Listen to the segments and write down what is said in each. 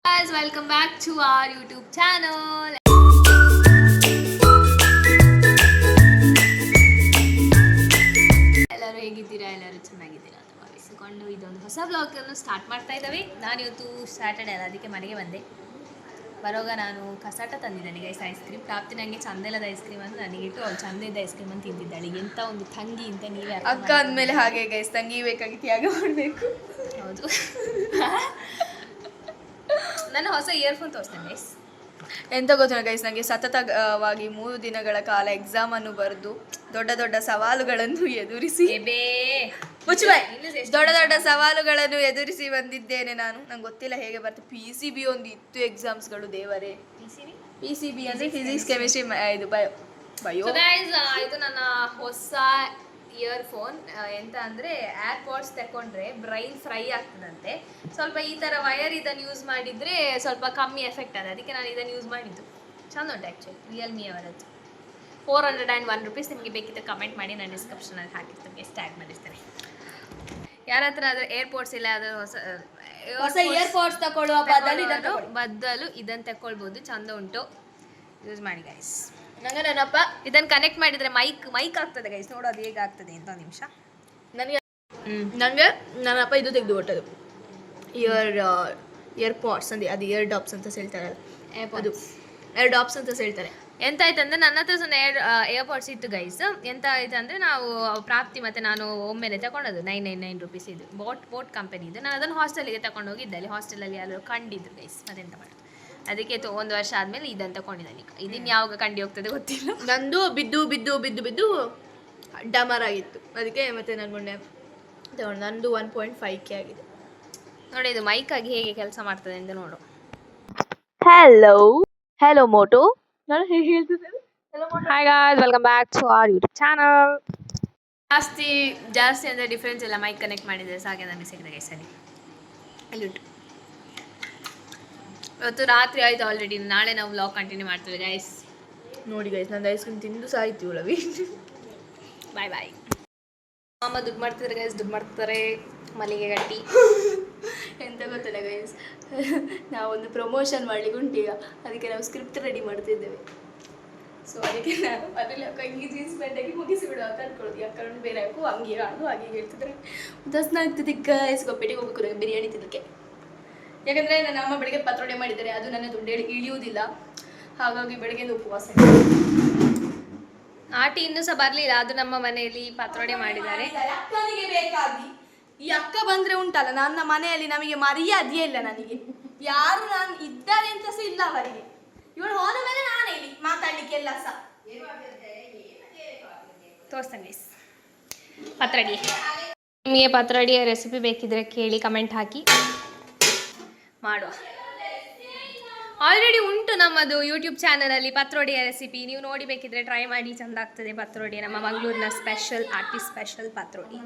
guys, welcome back to our YouTube channel. ಎಲ್ಲರೂ ಹೇಗಿದ್ದೀರಾ? ಎಲ್ಲರೂ ಚೆನ್ನಾಗಿದ್ದೀರಾ ಅಂತ ಭಾವಿಸಿಕೊಂಡು ಇದೊಂದು ಹೊಸ ಬ್ಲಾಗನ್ನು ಸ್ಟಾರ್ಟ್ ಮಾಡ್ತಾ ಇದ್ದಾವೆ. ನಾನು ಇವತ್ತು ಸ್ಯಾಟರ್ಡೆ ಅಲ್ಲ, ಅದಕ್ಕೆ ಮನೆಗೆ ಬಂದೆ. ಬರೋಗ ನಾನು ಕಸಾಟ ತಂದಿದ್ದೇನೆ ಗೈಸ್, ಐಸ್ ಕ್ರೀಮ್. ಪ್ರಾಪ್ತಿ ನನಗೆ ಚಂದೆಲ್ಲದ ಐಸ್ ಕ್ರೀಮ್ ಅಂತ ನನಗಿಟ್ಟು ಅವ್ಳು ಚಂದದ ಐಸ್ ಕ್ರೀಮ್ ಅಂತ ತಿಂದಿದ್ದಾಳೆ. ಎಂಥ ಒಂದು ತಂಗಿ ಅಂತ ನೀವೇ ಅಕ್ಕ ಅಂದಮೇಲೆ ಹಾಗೆ ಗೈಸ್, ತಂಗಿ ಬೇಕಾಗಿ ತ್ಯಾಗ ಮಾಡಬೇಕು. ಹೌದು. ನನ್ನ ಹೊಸ ಇಯರ್ಫೋನ್ ತೋರಿಸ್ತೇನೆ ಗೈಸ್. ಎಂತ ಗೊತ್ತಿಲ್ಲ ಗೈಸ್, ನನಗೆ ಸತತವಾಗಿ 3 ದಿನಗಳ ಕಾಲ ಎಕ್ಸಾಮನ್ನು ಬರೆದು ದೊಡ್ಡ ದೊಡ್ಡ ಸವಾಲುಗಳನ್ನು ಎದುರಿಸಿ ದೊಡ್ಡ ದೊಡ್ಡ ಸವಾಲುಗಳನ್ನು ಎದುರಿಸಿ ಬಂದಿದ್ದೇನೆ ನಾನು. ನಂಗೆ ಗೊತ್ತಿಲ್ಲ ಹೇಗೆ ಬರ್ತದೆ. PCB ಒಂದು ಇತ್ತು ಎಕ್ಸಾಮ್ಸ್ಗಳು, ದೇವರೇ. PCB ಅಂದರೆ ಫಿಸಿಕ್ಸ್, ಕೆಮಿಸ್ಟ್ರಿ, ಇದು ಬಯೋ. ಇದು ನನ್ನ ಹೊಸ ಇಯರ್ಫೋನ್. ಎಂತ ಅಂದರೆ ಏರ್ಪಾಡ್ಸ್ ತಗೊಂಡ್ರೆ ಬ್ರೈನ್ ಫ್ರೈ ಆಗ್ತದಂತೆ. ಸ್ವಲ್ಪ ಈ ಥರ ವಯರ್ ಇದನ್ನು ಯೂಸ್ ಮಾಡಿದರೆ ಸ್ವಲ್ಪ ಕಮ್ಮಿ ಎಫೆಕ್ಟ್ ಅದ. ಅದಕ್ಕೆ ನಾನು ಇದನ್ನು ಯೂಸ್ ಮಾಡಿದ್ದು. ಚಂದ ಉಂಟು ಆ್ಯಕ್ಚುಲಿ, ರಿಯಲ್ಮಿ ಅವರದ್ದು. 401 rupees. ನಿಮಗೆ ಬೇಕಿದ್ದರೆ ಕಮೆಂಟ್ ಮಾಡಿ, ನಾನು ಡಿಸ್ಕ್ರಿಪ್ಷನಲ್ಲಿ ಹಾಕಿರ್ತೇನೆ, ಟ್ಯಾಗ್ ಮಾಡಿರ್ತೇನೆ. ಯಾರ ಹತ್ರ ಆದರೆ ಏರ್ಪೋರ್ಟ್ಸ್ ಇಲ್ಲ, ಅದು ಹೊಸ ಇಯರ್ಪಾಡ್ಸ್ ತಗೊಳ್ಳುವ ಬದಲು ಇದನ್ನು ತಗೊಳ್ಬೋದು. ಚಂದ ಉಂಟು, ಯೂಸ್ ಮಾಡಿ ಗೈಸ್. ನನಗೆ ನನ್ನಪ್ಪ ಇದನ್ನು ಕನೆಕ್ಟ್ ಮಾಡಿದರೆ ಮೈಕ್ ಆಗ್ತದೆ ಗೈಸ್. ನೋಡೋದು ಹೇಗೆ ಆಗ್ತದೆ ಅಂತ ಒಂದು ನಿಮಿಷ. ನನಗೆ ನನ್ನಪ್ಪ ಇದು ತೆಗೆದು ಕೊಟ್ಟದು, ಇಯರ್ಪಾಡ್ಸ್ ಅಂದರೆ ಅದು ಇಯರ್ ಡಾಪ್ಸ್ ಅಂತ ಹೇಳ್ತಾರಲ್ಲ, ಅದು ಇಯರ್ ಡಾಪ್ಸ್ ಅಂತ ಹೇಳ್ತಾರೆ. ಎಂತ ಆಯ್ತಂದ್ರೆ ನನ್ನ ಹತ್ರ ಸಹ ಏರ್ಪಾಡ್ಸ್ ಇತ್ತು ಗೈಸ್. ಎಂತ ಆಯ್ತಂದರೆ ನಾವು ಪ್ರಾಪ್ತಿ ಮತ್ತು ನಾನು ಒಮ್ಮೆಲೆ ತಗೊಂಡದ್ದು 999 rupees. ಇದು ಬೋಟ್ ಕಂಪನಿದು. ನಾನು ಅದನ್ನು ಹಾಸ್ಟೆಲಿಗೆ ತಗೊಂಡು ಹೋಗಿದ್ದೆ. ಅಲ್ಲಿ ಹಾಸ್ಟೆಲಲ್ಲಿ ಯಾರು ಕಂಡಿದ್ದು ಗೈಸ್, ಅದೆಂತ ಮಾಡೋದು. ಅದಕ್ಕೆ 1 ವರ್ಷ ಆದಮೇಲೆ ಇದನ್ನು ತಗೊಂಡಿದ್ದಾನೆ. ಇದನ್ನು ಯಾವಾಗ ಕಂಡು ಹೋಗ್ತದೆ ಗೊತ್ತಿಲ್ಲ. ನಂದು ಬಿದ್ದು ಬಿದ್ದು ಬಿದ್ದು ಬಿದ್ದು ಡಮರ್ ಆಗಿತ್ತು. ಅದಕ್ಕೆ ಮತ್ತೆ ನಾನು ಮೊನ್ನೆ ತಗೊಂಡು, ನಂದು 1.5K ಆಗಿದೆ. ನೋಡಿ ಇದು ಮೈಕ್ ಆಗಿ ಹೇಗೆ ಕೆಲಸ ಮಾಡ್ತದೆ ಅಂತ ನೋಡು. Hello Moto. ನಾನು ಹೇಗೆ ಹೇಳ್ತಿದ್ದೇನೆ? Hi guys, welcome back to our YouTube channel. ಜಾಸ್ತಿ ಅಂದರೆ ಡಿಫ್ರೆನ್ಸ್ ಇಲ್ಲ. ಮೈಕ್ ಕನೆಕ್ಟ್ ಮಾಡಿದರೆ ಸಾಗೆ ನನಗೆ ಸಿಕ್ಕಿದೆ ಗೈಸ್. ಅಲ್ಲಿ ಉಂಟು. ಇವತ್ತು ರಾತ್ರಿ ಆಯಿತು ಆಲ್ರೆಡಿ. ನಾಳೆ ನಾವು ವ್ಲಾಗ್ ಕಂಟಿನ್ಯೂ ಮಾಡ್ತೇವೆ ಗೈಸ್. ನೋಡಿ ಗೈಸ್, ನಂದು ಐಸ್ ಕ್ರೀಮ್ ತಿಂದು ಸಾಯ್ತು ಇವಳವಿ. ಬಾಯ್ ಬಾಯ್. ಅಮ್ಮ ದುಡ್ಡು ಮಾಡ್ತಿದ್ದಾರೆ ಗೈಸ್, ದುಡ್ಡು ಮಾಡ್ತಾರೆ ಮಲ್ಲಿಗೆ ಗಟ್ಟಿ. ಎಂತ ಗೊತ್ತಿಲ್ಲ ಗೈಸ್, ನಾವೊಂದು ಪ್ರಮೋಷನ್ ಮಾಡಲಿಕ್ಕೆ ಉಂಟೀಗ. ಅದಕ್ಕೆ ನಾವು ಸ್ಕ್ರಿಪ್ಟ್ ರೆಡಿ ಮಾಡ್ತಿದ್ದೇವೆ. ಸೊ ಅದಕ್ಕೆ ನಾನು ಮನೇಲಿ ಅಂಗಿ ಜೀನ್ಸ್ ಪ್ಯಾಂಟಾಗಿ ಮುಗಿಸಿಬಿಡುವ ಅಂತ ಅನ್ಕೊಳ್ಳೋದು. ಯಾಕಂದ್ರೆ ಬೇರೆ ಹಾಕು ಅಂಗಿ ಹಾಡು ಹಾಗೆ ಹೇಳ್ತಿದ್ರೆ ದಸ್ನ ಆಗ್ತದೆ ಗೈಸ್. ಗೊಪ್ಪೆಟ್ಟಿಗೆ ಹೋಗ್ಬೇಕು ಬಿರಿಯಾನಿ ತಿನ್ನಕ್ಕೆ. ಯಾಕಂದರೆ ನನ್ನ ಅಮ್ಮ ಬೆಳಗ್ಗೆ ಪತ್ರೊಡೆ ಮಾಡಿದ್ದಾರೆ, ಅದು ನನ್ನ ದುಡ್ಡು ಇಳಿಯುವುದಿಲ್ಲ. ಹಾಗಾಗಿ ಬೆಳಗ್ಗೆ ಉಪವಾಸ. ಆಟಿ ಇನ್ನೂ ಸಹ ಬರಲಿಲ್ಲ. ಅದು ನಮ್ಮ ಮನೆಯಲ್ಲಿ ಪತ್ರೊಡೆ ಮಾಡಿದ್ದಾರೆ. ಅಕ್ಕನಿಗೆ ಬೇಕಾಗಿ ಈ ಅಕ್ಕ ಬಂದರೆ ಉಂಟಲ್ಲ, ನನ್ನ ಮನೆಯಲ್ಲಿ ನಮಗೆ ಮರ್ಯಾದೆಯೇ ಇಲ್ಲ. ನನಗೆ ಯಾರು ನಾನು ಇದ್ದಾರೆ ಅಂತ ಸಹ ಇಲ್ಲ ಅವರಿಗೆ. ಇವಳು ಹೋದ ಮೇಲೆ ನಾನೇ ಇಲ್ಲಿ ಮಾತಾಡ್ಲಿಕ್ಕೆ ಎಲ್ಲ ಸಹ ತೋರಿಸ್ತೇನೆ ಗೈಸ್ ಪತ್ರೊಡಿ. ನಿಮಗೆ ಪತ್ರೊಡಿಯ ರೆಸಿಪಿ ಬೇಕಿದ್ರೆ ಕೇಳಿ, ಕಮೆಂಟ್ ಹಾಕಿ ಮಾಡುವ. ಆಲ್ರೆಡಿ ಉಂಟು ನಮ್ಮದು ಯೂಟ್ಯೂಬ್ ಚಾನಲಲ್ಲಿ ಪತ್ರೊಡಿಯ ರೆಸಿಪಿ. ನೀವು ನೋಡಿ ಬೇಕಿದ್ರೆ ಟ್ರೈ ಮಾಡಿ, ಚೆಂದ ಆಗ್ತದೆ ಪತ್ರೊಡಿ. ನಮ್ಮ ಮಂಗಳೂರಿನ ಸ್ಪೆಷಲ್ ಆರ್ಟಿಸ್ಟ್ ಸ್ಪೆಷಲ್ ಪತ್ರೊಡಿ.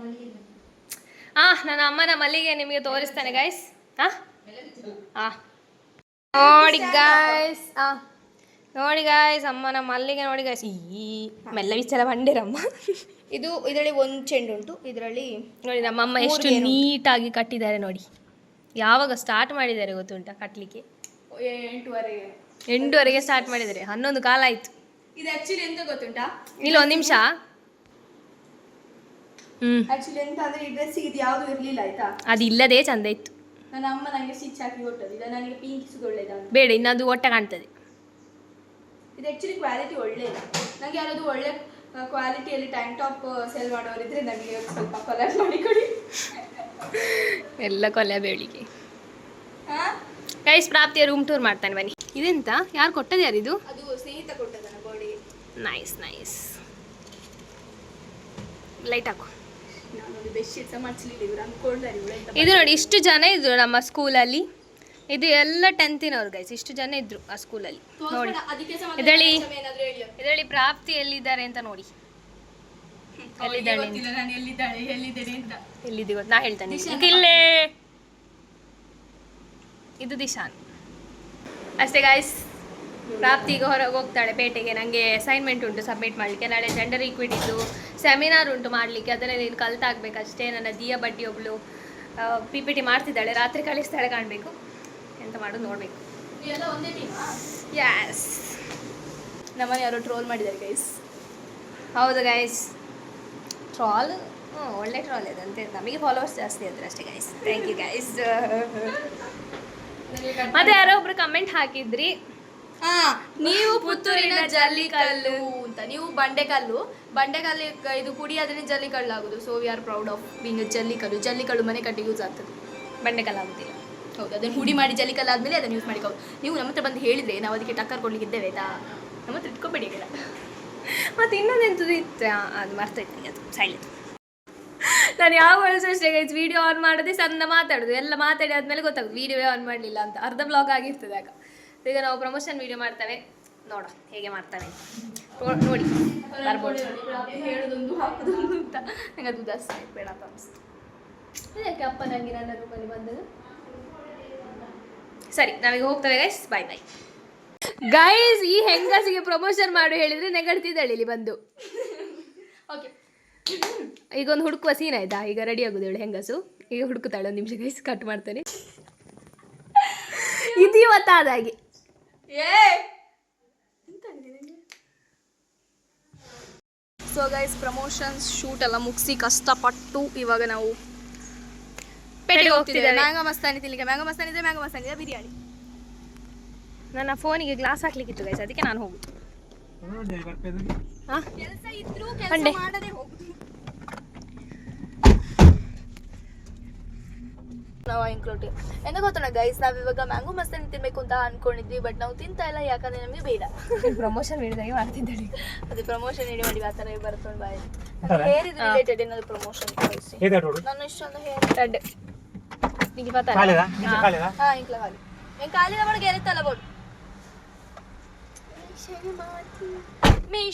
ನನ್ನ ಅಮ್ಮನ ಮಲ್ಲಿಗೆ ನಿಮಗೆ ತೋರಿಸ್ತಾನೆ ಗೈಸ್. ನೋಡಿ ಗಾಯ್ಸ್, ನೋಡಿ ಗಾಯ್ಸ್, ಅಮ್ಮನ ಮಲ್ಲಿಗೆ ನೋಡಿ ಗಾಯ್ಸ್. ಈ ಮೆಲ್ಲ ವಿಚಾರ ಬಂಡಿರಮ್ಮ. ಇದರಲ್ಲಿ ಒಂದು ಚೆಂಡು ಉಂಟು. ಇದರಲ್ಲಿ ನೋಡಿ ನಮ್ಮಮ್ಮ ಎಷ್ಟು ನೀಟಾಗಿ ಕಟ್ಟಿದ್ದಾರೆ ನೋಡಿ. ಯಾವಾಗ ಸ್ಟಾರ್ಟ್ ಮಾಡಿದ್ದಾರೆ ಗೊತ್ತುಂಟಾ ಕಟ್ಟಲಿಕ್ಕೆ? 8:30ಗೆ ಸ್ಟಾರ್ಟ್ ಮಾಡಿದ್ದಾರೆ. 11 ಕಾಲ ಆಯಿತು. ಇದು ಆ್ಯಕ್ಚುಲಿ ಎಂತ ಗೊತ್ತುಂಟಾ? ಇಲ್ಲ ಒಂದು ನಿಮಿಷ. ಆ್ಯಕ್ಚುಲಿ ಎಂತ ಅಂದರೆ ಈ ಡ್ರೆಸ್ಸಿಗೆ ಇದು ಯಾವುದು ಇರಲಿಲ್ಲ ಆಯ್ತಾ. ಅದು ಇಲ್ಲದೇ ಚಂದ ಇತ್ತು. ನನ್ನ ಅಮ್ಮ ನನಗೆ ಸ್ಟಿಚ್ ಹಾಕಿ ಕೊಟ್ಟದ್ದು. ಇದು ನನಗೆ ಪಿಂಕ್ ಒಳ್ಳೆಯದು ಬೇಡ, ಇನ್ನದು ಒಟ್ಟ ಕಾಣ್ತದೆ. ಇದು ಆ್ಯಕ್ಚುಲಿ ಕ್ವಾಲಿಟಿ ಒಳ್ಳೆಯದು. ನನಗೆ ಯಾರಾದರೂ ಒಳ್ಳೆ ಕ್ವಾಲಿಟಿಯಲ್ಲಿ ಟ್ಯಾಂಕ್ ಟಾಪ್ ಸೆಲ್ ಮಾಡೋರಿದ್ರೆ ನನಗೆ ಸ್ವಲ್ಪ ಕಲರ್ ಮಾಡಿ ಕೊಡಿ. ಎಲ್ಲ ಕೊಲೆ ಬೇಳಿಗೆ ಗೈಸ್. ಪ್ರಾಪ್ತಿಯ ರೂಮ್ ಟೂರ್ ಮಾಡ್ತಾನೆ ಬನ್ನಿ. ಇದೆಂತ ಯಾರು ಕೊಟ್ಟದ್ದು? ಯಾರಿದು? ಅದು ಸ್ನೇಹಿತ ಕೊಟ್ಟದನ ಬಾಡಿಗೆ. Nice nice. ಲೈಟ್ ಹಾಕು. ನಾನೊಂದು ಬೆಡ್ಶೀಟ್ ಸಹ ಮಾಡಿಸಲಿಲ್ಲ, ಇವರು ಅಂದ್ಕೊಂಡ್ರೆ ಇವಳು. ಇದು ನೋಡಿ, ಇಷ್ಟು ಜನ ಇದ್ರು ನಮ್ಮ ಸ್ಕೂಲಲ್ಲಿ. ಇದು ಎಲ್ಲ 10th ಗೈಸ್. ಇಷ್ಟು ಜನ ಇದ್ರು ಆ ಸ್ಕೂಲಲ್ಲಿ. ನೋಡಿ ಇದರಲ್ಲಿ ಪ್ರಾಪ್ತಿ ಎಲ್ಲಿದ್ದಾರೆ ಅಂತ ನೋಡಿ. ಎಲ್ಲಿದೆ ಗೊತ್ತು, ನಾ ಹೇಳ್ತೇನೆ. ಇಲ್ಲೇ ಇದು ದಿಶಾನ್ ಅಷ್ಟೇ ಗೈಸ್. ಪ್ರಾಪ್ತಿ ಈಗ ಹೊರಗೆ ಹೋಗ್ತಾಳೆ ಪೇಟೆಗೆ. ನನಗೆ ಅಸೈನ್ಮೆಂಟ್ ಉಂಟು ಸಬ್ಮಿಟ್ ಮಾಡಲಿಕ್ಕೆ. ನಾಳೆ ಜೆಂಡರ್ ಈಕ್ವಿಟಿದು ಸೆಮಿನಾರ್ ಉಂಟು ಮಾಡಲಿಕ್ಕೆ. ಅದರಲ್ಲಿ ನೀನು ಕಲ್ತಾಗಬೇಕಷ್ಟೇ. ನನ್ನ ದಿಯಾ ಬಡ್ಡಿ ಒಬ್ಬಳು PPT ಮಾಡ್ತಿದ್ದಾಳೆ, ರಾತ್ರಿ ಕಳಿಸ್ತಾಳೆ ಕಾಣಬೇಕು. ಎಂತ ಎಂತ ಮಾಡೋದು ನೋಡಬೇಕು. ನೀವೆಲ್ಲ ಒಂದೇ ಟೀಮಾ? ಯಾಸ್, ನಮ್ಮನೆ ಯಾರೋ ಟ್ರೋಲ್ ಮಾಡಿದ್ದಾರೆ ಗೈಸ್. ಹೌದು ಗೈಸ್, ಟ್ರಾಲ್ ಒಳ್ಳೆ ಟ್ರಾಲ್ ಇದೆ ಅಂತೆ. ನಮಗೆ ಫಾಲೋವರ್ಸ್ ಜಾಸ್ತಿ ಆದರೆ ಅಷ್ಟೇ ಗೈಸ್. Thank you guys. ಮತ್ತೆ ಯಾರೋ ಒಬ್ರು ಕಮೆಂಟ್ ಹಾಕಿದ್ರಿ, ನೀವು ಪುತ್ತೂರಿನ ಜಲ್ಲಿಕಲ್ಲು ಅಂತ. ನೀವು ಬಂಡೆಕಲ್ಲು ಇದು ಪುಡಿ ಆದ್ರೆ ಜಲ್ಲಿಕಲ್ಲು ಆಗುದು. So we are proud of being ಜಲ್ಲಿಕಲ್ಲು ಮನೆ ಕಟ್ಟಿಗೆ ಯೂಸ್ ಆಗ್ತದೆ, ಬಂಡೆಕಲ್ಲ ಆಗುತ್ತಿಲ್ಲ. ಹೌದು, ಅದನ್ನು ಹುಡಿ ಮಾಡಿ ಜಲ್ಲಿಕಲ್ಲು ಆದ್ಮೇಲೆ ಅದನ್ನು ಯೂಸ್ ಮಾಡಿಕೋ. ನೀವು ನಮ್ಮ ಹತ್ರ ಬಂದು ಹೇಳಿದ್ರೆ ನಾವು ಅದಕ್ಕೆ ಟಕ್ಕರ್ ಕೊಡ್ಲಿಕ್ಕೆ ಇದ್ದೇವೆ ಆಯ್ತಾ? ನಮ್ಮ ಹತ್ರ ಇಟ್ಕೊಬೇಡಿ ಇಲ್ಲ. ಮತ್ತು ಇನ್ನೊಂದೆಂಥದ್ದು ಇತ್ತು, ಅದು ಮರ್ತೈತೆ, ಅದು ಸೈಲೆಂಟ್. ನಾನು ಯಾವ ವರ್ಷ ಅಷ್ಟೇ ಗೈಸ್ ವಿಡಿಯೋ ಆನ್ ಮಾಡೋದೇ ಸಣ್ಣ ಮಾತಾಡೋದು, ಎಲ್ಲ ಮಾತಾಡಿ ಆದಮೇಲೆ ಗೊತ್ತಾಗೋದು ವಿಡಿಯೋವೇ ಆನ್ ಮಾಡಲಿಲ್ಲ ಅಂತ. ಅರ್ಧ ಬ್ಲಾಗ್ ಆಗಿರ್ತದೆ ಆಗ. ಈಗ ನಾವು ಪ್ರಮೋಷನ್ ವಿಡಿಯೋ ಮಾಡ್ತೇವೆ, ನೋಡ ಹೇಗೆ ಮಾಡ್ತೇವೆ ನೋಡಿ ಬರ್ಬೋದು. ಹೇಳೋದೊಂದು ಹಾಕೋದೊಂದು ಅಂತ ನಂಗೆ ಅದು ಜಾಸ್ತಿ ಬೇಡ ಅಂತ ಅನಿಸ್ತು. ಯಾಕೆ ಅಪ್ಪ ನನಗೆ ನನ್ನ ರೂಪಲ್ಲಿ ಬಂದದ್ದು. ಸರಿ, ನಾವೀಗ ಹೋಗ್ತೇವೆ ಗೈಸ್. ಬಾಯ್ ಬಾಯ್ ಗೈಸ್. ಈ ಹೆಂಗಸಿಗೆ ಪ್ರಮೋಷನ್ ಮಾಡಿ ಹೇಳಿದ್ರೆ ನೆಗಡ್ತಿದ್ದಾಳೆ ಇಲ್ಲಿ ಬಂದು. ಓಕೆ, ಈಗ ಒಂದು ಹುಡುಕುವ ಸೀನ್ ಆಯ್ತಾ? ಈಗ ರೆಡಿ ಆಗೋದು ಹೇಳಿ ಹೆಂಗಸು. ಈಗ ಹುಡುಕುತ್ತಾಳೆ. ಒಂದು ನಿಮಿಷ ಗೈಸ್, ಕಟ್ ಮಾಡ್ತೇನೆ. ಇದು ಇವತ್ತಾದಾಗೆ ಸೊ ಗೈಸ್, ಪ್ರಮೋಷನ್ಸ್ ಶೂಟ್ ಎಲ್ಲ ಮುಗಿಸಿ ಕಷ್ಟಪಟ್ಟು ಇವಾಗ ನಾವು ಪೇಟೆಗೆ ಹೋಗ್ತಿದ್ದೇವೆ. ಮ್ಯಾಂಗೋ ಮಸ್ತಾನಿ ತಿನ್ಲಿಕ್ಕೆ. ಮ್ಯಾಂಗೋ ಮಸ್ತಾನಿ ಇದೆ ಬಿರಿಯಾನಿ. ನನ್ನ ಫೋನಿಗೆ ಗ್ಲಾಸ್ ಹಾಕ್ಲಿಕ್ಕಿತ್ತು ಗೈಸ್, ಅದಕ್ಕೆ ನಾನು ಹೋಗುದು. ಕೆಲಸ ಇದ್ರೂ ಅಂಡೆ. ಮಾಡದೆ ಹೋಗುದು. ನಾವು ಇಂಕ್ಲೂಟಿ ಎಂತ ಗೊತ್ತೋಣ ಗೈಸ್, ನಾವಿವಾಗ ಮ್ಯಾಂಗೋ ಮಸ್ತಾನಿ ತಿನ್ಬೇಕು ಅಂತ ಅನ್ಕೊಂಡಿದ್ವಿ, ಬಟ್ ನಾವು ತಿಂತಾ ಇಲ್ಲ ಯಾಕಂದ್ರೆ ನಮಗೆ ಬೇಡ. ಪ್ರಮೋಷನ್ ಹಿಡಿದಾಗೆ ಮಾಡ್ತಿದ್ದಾಳೆ. ಅದು ಪ್ರಮೋಷನ್ ಇಡಿ ಮಾಡಿ ಆ ಥರ ಬರ್ತೊಂಡು ಬಾಯಿ. ಹೇರ್ ಇದು ರಿಲೇಟೆಡ್ ಏನಾದ್ರು ಪ್ರಮೋಷನ್ ನಾನು ಇಷ್ಟೊಂದು ಹೇರ್ ರೆಡ್ ನಿಮಗೆ ಪता ಹಾ ಇಂಕ್ಲ ಖಾಲಿ ಏನು ಖಾಲಿ ನಮ್ಮ ಗೆರೆತ್ತಲ್ಲ ಬೋರ್ಡ್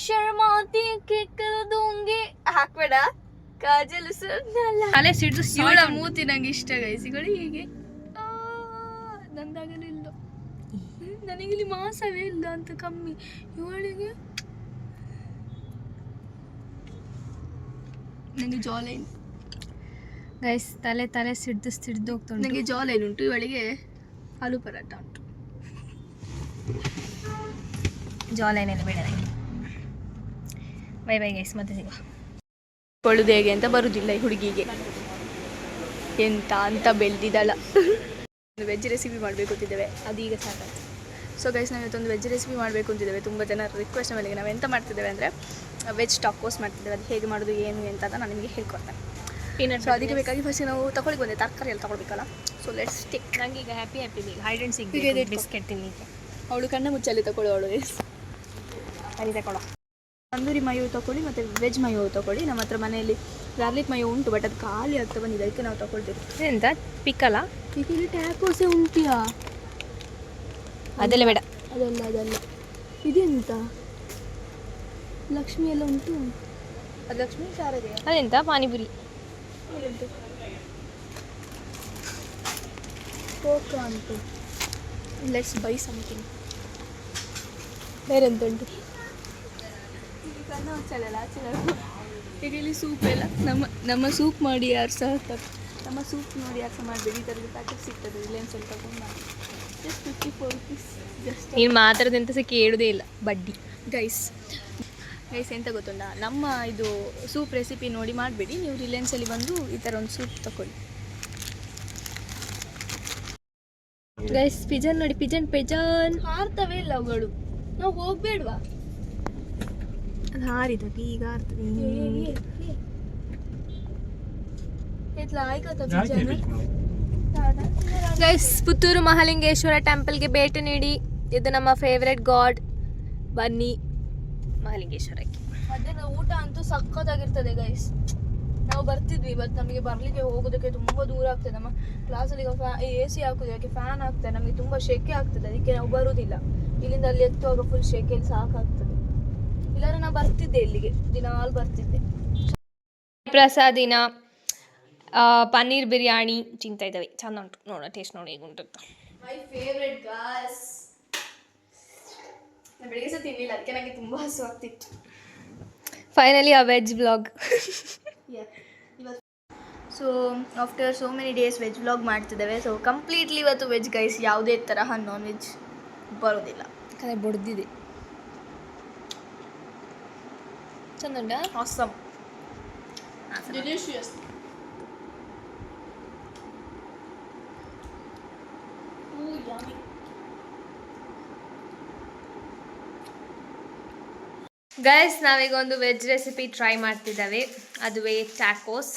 ಶರ್ಮಾತಿ ಕೇಕಲ್ ದೂಂಗಿ ಹಾಕ್ಬೇಡ ಕಾಜಲ್ ಸುನ್ನಲ್ಲ ತಲೆ ಸಿಡ್ದು ಇವಳ ಮೂತಿ ನಂಗೆ ಇಷ್ಟ ಗೈಸಿಗಳು. ಹೀಗೆ ನಂದಾಗಲಿಲ್ಲ, ನನಗಿಲ್ಲಿ ಮಾಸವೇ ಇಲ್ಲ ಅಂತ ಕಮ್ಮಿ. ಇವಳಿಗೆ ನನಗೆ ಜಾಲೈನ್ ಗೈಸ್, ತಲೆ ಸಿಡ್ದು ಹೋಗ್ತಾ ನನಗೆ ಜಾಲೈನ್ ಉಂಟು, ಇವಳಿಗೆ ಆಲೂ ಪರಾಟ ಉಂಟು. ಜಾಲೈನಲ್ಲಿ ಬೇಡ ನನಗೆ. ಬೈ ಬೈ ಗೈಸ್, ಮತ್ತೆ ಸಿಗುವ. ಕೊಳ್ಳುದು ಹೇಗೆ ಅಂತ ಬರುದಿಲ್ಲ ಈ ಹುಡುಗಿಗೆ, ಎಂತ ಅಂತ ಬೆಳೆದಿದ್ದಾಳ. ವೆಜ್ ರೆಸಿಪಿ ಮಾಡಬೇಕು ಅಂತಿದ್ದೇವೆ, ಅದೀಗ ಸಾಕಾಯ್ತು. ಸೊ ಗೈಸ್, ನಾವು ಇವತ್ತೊಂದು ವೆಜ್ ರೆಸಿಪಿ ಮಾಡಬೇಕು ಅಂತಿದ್ದೇವೆ. ತುಂಬ ಜನ ರಿಕ್ವೆಸ್ಟ್ ಮೇಲೆ ನಾವು ಎಂತ ಮಾಡ್ತಿದ್ದೇವೆ ಅಂದರೆ ವೆಜ್ ಟಾಕೋಸ್ ಮಾಡ್ತಿದ್ದೇವೆ. ಅದು ಹೇಗೆ ಮಾಡೋದು ಏನು ಅಂತ ನಾನು ನಿಮಗೆ ಹೇಳ್ಕೊಡ್ತೇನೆ. ಸೊ ಅದಕ್ಕೆ ಬೇಕಾಗಿ ಫಸ್ಟ್ ನಾವು ತಗೊಳ್ಳಿ ಬಂದೆ, ತರಕಾರಿ ಎಲ್ಲ ತಗೊಳ್ಬೇಕಲ್ಲ. So let's take. ನಂಗೆ ಈಗ happy hide and seek biscuit ತಿನ್ನಿಕ್ಕೆ. ಅವಳು ಕಣ್ಣ ಮುಚ್ಚಲ್ಲಿ ತಗೊಳ್ಳಿ, ಅವಳು ಸರಿ ತಗೊಳ್ಳೋ. ತಂದೂರಿ ಮಯೋ ತಗೊಳ್ಳಿ ಮತ್ತು ವೆಜ್ ಮಯೋ ತಗೊಳ್ಳಿ. ನಮ್ಮ ಹತ್ರ ಮನೆಯಲ್ಲಿ ಗಾರ್ಲಿಕ್ ಮಯೋ ಉಂಟು, ಬಟ್ ಅದು ಖಾಲಿ ಆಗ್ತಾ ಬಂದಿದೆ, ಅದಕ್ಕೆ ನಾವು ತಗೊಳ್ತೀವಿ. ಎಂತ ಪಿಕ್ಕಲ್ಲ? ಇಲ್ಲಿ ಟ್ಯಾಕೋಸೆ ಉಂಟಿಯಾ? ಅದೆಲ್ಲ ಬೇಡ. ಅದಲ್ಲ ಇದೆಂತ ಲಕ್ಷ್ಮಿ ಎಲ್ಲ ಉಂಟು. ಅದು ಲಕ್ಷ್ಮಿ ಶಾರದೆಯ? ಅದೆಂತ ಪಾನಿಪುರಿ ಉಂಟು. ಕೋಕ ಉಂಟು. Let's by something. ಬೇರೆಂತ ಉಂಟು? ಕಣ್ಣು ಹಚ್ಚಲ್ಲ ಈಗ ಇಲ್ಲಿ ಸೂಪ್ ಎಲ್ಲ ನಮ್ಮ ಸೂಪ್ ಮಾಡಿ ಯಾರು ಸಹ ನಮ್ಮ ಸೂಪ್ ನೋಡಿ ಯಾರು ಸಹ ಮಾಡಬೇಡಿ. ಈ ಥರದ್ದು ಪ್ಯಾಕೆಟ್ ಸಿಗ್ತದೆ ರಿಲಯನ್ಸಲ್ಲಿ ತಗೊಂಡು ಮಾಡಿ. Just 54 rupees. ಜಸ್ಟ್ ನೀನು ಮಾತಾಡೋದಂತ ಸಹ ಕೇಳೋದೇ ಇಲ್ಲ ಬಡ್ಡಿ. ಗೈಸ್ ಎಂತ ಗೊತ್ತುಂಟ, ನಮ್ಮ ಇದು ಸೂಪ್ ರೆಸಿಪಿ ನೋಡಿ ಮಾಡಬೇಡಿ. ನೀವು ರಿಲಯನ್ಸಲ್ಲಿ ಬಂದು ಈ ಥರ ಒಂದು ಸೂಪ್ ತಗೊಳ್ಳಿ. ಗೈಸ್, ಪಿಜನ್ ನೋಡಿ, ಪಿಜನ್ ಹಾರ್ತವೇ ಇಲ್ಲ ಅವುಗಳು. ನಾವು ಹೋಗ್ಬೇಡ್ವಾ? ಅದು ಹಾರಿದ ಈಗ ಹಾರ್ತದೆ. ಗೈಸ್, ಪುತ್ತೂರು ಮಹಾಲಿಂಗೇಶ್ವರ ಟೆಂಪಲ್ಗೆ ಭೇಟಿ ನೀಡಿ. ಇದು ನಮ್ಮ ಫೇವ್ರೆಟ್ ಗಾಡ್. ಬನ್ನಿ ಮಹಾಲಿಂಗೇಶ್ವರಕ್ಕೆ. ಮಧ್ಯಾಹ್ನ ಊಟ ಅಂತೂ ಸಖತ್ತಾಗಿರ್ತದೆ ಗೈಸ್. ನಾವು ಬರ್ತಿದ್ವಿ, ಬಟ್ ನಮಗೆ ಬರಲಿಕ್ಕೆ ಹೋಗೋದಕ್ಕೆ ತುಂಬ ದೂರ ಆಗ್ತದೆ. ನಮ್ಮ ಕ್ಲಾಸಲ್ಲಿ AC ಹಾಕೋದು, ಯಾಕೆ ಫ್ಯಾನ್ ಆಗ್ತದೆ, ನಮಗೆ ತುಂಬ ಶೆಕೆ ಆಗ್ತದೆ, ಅದಕ್ಕೆ ನಾವು ಬರುವುದಿಲ್ಲ. ಇಲ್ಲಿಂದ ಅಲ್ಲಿ ಎತ್ತುವಾಗ ಫುಲ್ ಶೆಕೆಯಲ್ಲಿ ಸಾಕಾಗ್ತದೆ. ಇಲ್ಲಾಂದ್ರೆ ನಾವು ಬರ್ತಿದ್ದೆ, ಇಲ್ಲಿಗೆ ದಿನಾಲು ಬರ್ತಿದ್ದೆ. ಪ್ರಸಾದಿನ ಪನ್ನೀರ್ ಬಿರಿಯಾನಿ ತಿಂತಾ ಇದ್ದಾವೆ. ಚಂದ ಉಂಟು, ನೋಡ ಟೇಸ್ಟ್ ನೋಡಿ ಹೇಗೆ ಉಂಟು. My favourite guys. ನಾನು ಬೆಳಿಗ್ಗೆ ಸಹ ತಿನ್ನಲಿಲ್ಲ, ಅದಕ್ಕೆ ನನಗೆ ತುಂಬ ಹಸು ಆಗ್ತಿತ್ತು. ಫೈನಲಿ ಆ veg blog. So after so many days veg vlog ಮಾಡ್ತಿದ್ದೇವೆ. ಸೊ ಕಂಪ್ಲೀಟ್ಲಿ ಇವತ್ತು ವೆಜ್ ಗೈಸ್, ಯಾವುದೇ ತರಹ ನಾನ್ ವೆಜ್ ಬರೋದಿಲ್ಲ. ಕಡೆ ಬಡ್ದಿದೆ ಚಂದ ಆಸಮ್ ಡಿಲಿಷಿಯಸ್. ಗೈಸ್ ನಾವೀಗ ಒಂದು ವೆಜ್ ರೆಸಿಪಿ ಟ್ರೈ ಮಾಡ್ತಿದ್ದಾವೆ, ಅದುವೇ ಟ್ಯಾಕೋಸ್.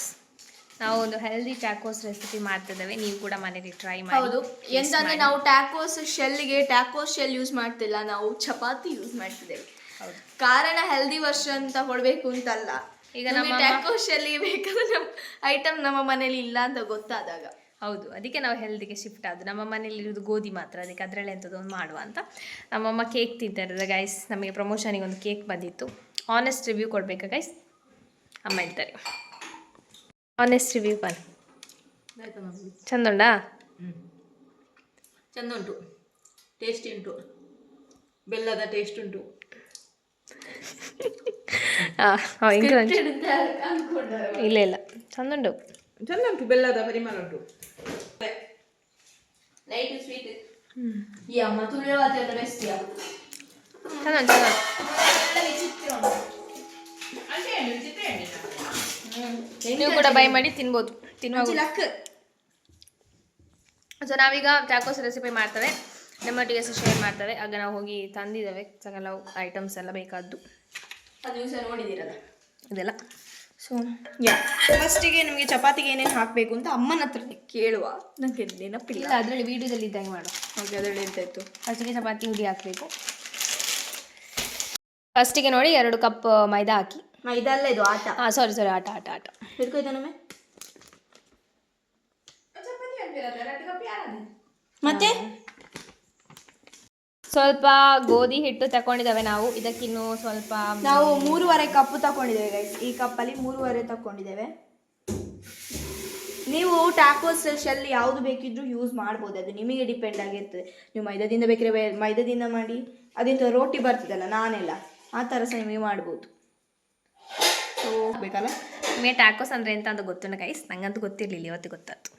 ನಾವು ಒಂದು ಹೆಲ್ದಿ ಟ್ಯಾಕೋಸ್ ರೆಸಿಪಿ ಮಾಡ್ತಿದ್ದೇವೆ, ನೀವು ಕೂಡ ಮನೇಲಿ ಟ್ರೈ ಮಾಡಿ. ಹೌದು, ಎಂತಂದ್ರೆ ನಾವು ಟ್ಯಾಕೋಸ್ ಶೆಲ್ ಯೂಸ್ ಮಾಡ್ತಿಲ್ಲ, ನಾವು ಚಪಾತಿ ಯೂಸ್ ಮಾಡ್ತಿದ್ದೇವೆ. ಕಾರಣ ಹೆಲ್ದಿ ವರ್ಷನ್ ಅಂತ ಕೊಡ್ಬೇಕು ಅಂತಲ್ಲ, ಈಗ ನಮ್ಮ ಟ್ಯಾಕೋಸ್ ಶೆಲ್ಗೆ ಬೇಕಾದ್ರೆ ನಮ್ಮ ಐಟಮ್ ನಮ್ಮ ಮನೇಲಿ ಇಲ್ಲ ಅಂತ ಗೊತ್ತಾದಾಗ. ಹೌದು, ಅದಕ್ಕೆ ನಾವು ಹೆಲ್ದಿಗೆ ಶಿಫ್ಟ್ ಆದ್ದು. ನಮ್ಮ ಮನೇಲಿ ಇರೋದು ಗೋಧಿ ಮಾತ್ರ, ಅದಕ್ಕೆ ಅದರಲ್ಲಿ ಎಂಥದ್ದು ಒಂದು ಮಾಡುವ ಅಂತ. ನಮ್ಮಮ್ಮ ಕೇಕ್ ತಿಂತಾರೆ ಗೈಸ್. ನಮಗೆ ಪ್ರಮೋಷನಿಗೆ ಒಂದು ಕೇಕ್ ಬಂದಿತ್ತು. ಆನೆಸ್ಟ್ ರಿವ್ಯೂ ಕೊಡಬೇಕಾ ಗೈಸ್? ಅಮ್ಮ ಹೇಳ್ತಾರೆ ಆನೆಸ್ಟ್ ರಿವ್ಯೂ ಬನ್. ಚಂದ ಉಂಟಾ? ಚಂದ ಉಂಟು, ಟೇಸ್ಟಿ ಉಂಟು, ಬೆಲ್ಲದ ಟೇಸ್ಟ್ ಉಂಟು. ಇಲ್ಲ ಇಲ್ಲ, ಚಂದ ಉಂಟು, ಚಂದ ಉಂಟು, ಬೆಲ್ಲದ ಪರಿಮಳ ಉಂಟು. Light sweet. ಅಮ್ಮ ತುಳಿಯುವಾಗ ಬೆಸ್ಟ್. ಚಂದ ಉಂಟು, ಚಂದ ನೀವು ಕೂಡ ಬೈ ಮಾಡಿ ತಿನ್ಬೋದು, ತಿನ್ನುವಾಗ. ಸೊ ನಾವೀಗ ಟ್ಯಾಕೋಸ್ ರೆಸಿಪಿ ಮಾಡ್ತೇವೆ, ನಮ್ಮೊಟ್ಟಿಗೆ ಸಹ ಶೇರ್ ಮಾಡ್ತೇವೆ. ಆಗ ನಾವು ಹೋಗಿ ತಂದಿದ್ದೇವೆ ಕೆಲವು ಐಟಮ್ಸ್ ಎಲ್ಲ ಬೇಕಾದ್ದು, ಅದು ನೀವು ಸಹ ನೋಡಿದ್ದೀರಲ್ಲ ಇದೆಲ್ಲ. ಸೊ ಫಸ್ಟಿಗೆ ನಮಗೆ ಚಪಾತಿಗೆ ಏನೇನು ಹಾಕಬೇಕು ಅಂತ ಅಮ್ಮನ ಹತ್ರ ಕೇಳುವ, ನನಗೆ ನೆನಪಿಲ್ಲ. ಇಲ್ಲ, ಅದರಲ್ಲಿ ವೀಡಿಯೋದಲ್ಲಿ ಇದ್ದಂಗೆ ಮಾಡುವ. ಓಕೆ, ಅದರಲ್ಲಿ ಎಂತ ಇತ್ತು? ಫಸ್ಟಿಗೆ ಚಪಾತಿ ಹುಡಿ ಹಾಕಬೇಕು. ಫಸ್ಟಿಗೆ ನೋಡಿ 2 ಕಪ್ ಮೈದಾ ಹಾಕಿ. ಮೈದಾ ಅಲ್ಲ, ಇದು ಆಟ. ಸಾರಿ ಆಟ ಹಿಡ್ಕೊಯ್ತಾನೊಮ್ಮೆ. ಮತ್ತೆ ಸ್ವಲ್ಪ ಗೋಧಿ ಹಿಟ್ಟು ತಗೊಂಡಿದ್ದಾವೆ ನಾವು. ಇದಕ್ಕಿನ್ನು ಸ್ವಲ್ಪ ನಾವು 3.5 ಕಪ್ ತಗೊಂಡಿದ್ದೇವೆ ಗೈಸ್. ಈ ಕಪ್ಪಲ್ಲಿ 3.5 ತಗೊಂಡಿದ್ದೇವೆ. ನೀವು ಟ್ಯಾಕೋಸ್ ಶೆಲ್ ಯಾವುದು ಬೇಕಿದ್ರೂ ಯೂಸ್ ಮಾಡ್ಬೋದು, ಅದು ನಿಮಗೆ ಡಿಪೆಂಡ್ ಆಗಿರ್ತದೆ. ನೀವು ಮೈದಾದಿಂದ ಬೇಕಾದ್ರೆ ಮೈದಾದಿಂದ ಮಾಡಿ, ಅದಿಂತ ರೋಟಿ ಬರ್ತದಲ್ಲ ನಾನೆಲ್ಲ, ಆ ಥರ ಸಹ ನಿಮಗೆ ಮಾಡ್ಬೋದು. ಸೊ ಬೇಕಲ್ಲ. ನಿಮಗೆ ಟ್ಯಾಕೋಸ್ ಅಂದರೆ ಎಂತ ಅಂತ ಗೊತ್ತುಂಟ ಗೈಸ್? ನಂಗಂತೂ ಗೊತ್ತಿರಲಿಲ್ಲ, ಇವತ್ತು ಗೊತ್ತಾಯ್ತು.